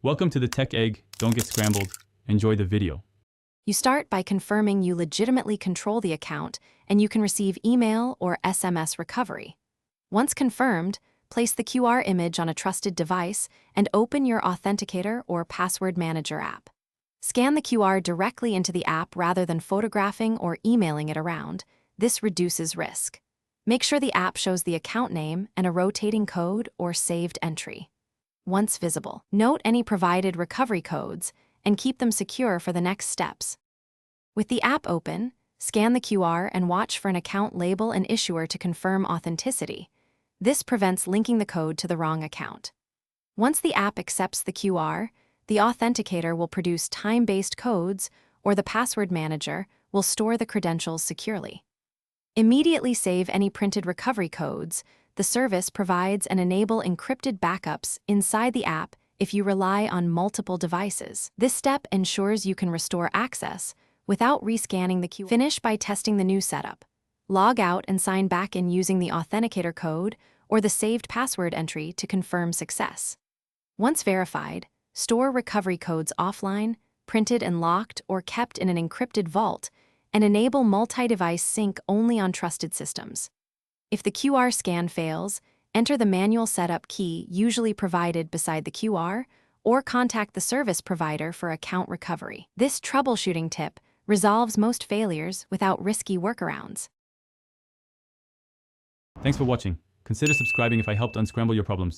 Welcome to the Tech Egg. Don't get scrambled. Enjoy the video. You start by confirming you legitimately control the account and you can receive email or SMS recovery. Once confirmed, place the QR image on a trusted device and open your Authenticator or Password Manager app. Scan the QR directly into the app rather than photographing or emailing it around. This reduces risk. Make sure the app shows the account name and a rotating code or saved entry. Once visible, note any provided recovery codes and keep them secure for the next steps. With the app open, scan the QR and watch for an account label and issuer to confirm authenticity. This prevents linking the code to the wrong account. Once the app accepts the QR, the Authenticator will produce time-based codes, or the Password Manager will store the credentials securely. Immediately save any printed recovery codes. The service provides and enable encrypted backups inside the app if you rely on multiple devices. This step ensures you can restore access without rescanning the QR. Finish by testing the new setup. Log out and sign back in using the Authenticator code or the saved password entry to confirm success. Once verified, store recovery codes offline, printed and locked or kept in an encrypted vault, and enable multi-device sync only on trusted systems. If the QR scan fails, enter the manual setup key usually provided beside the QR, or contact the service provider for account recovery. This troubleshooting tip resolves most failures without risky workarounds. Thanks for watching. Consider subscribing if I helped unscramble your problems.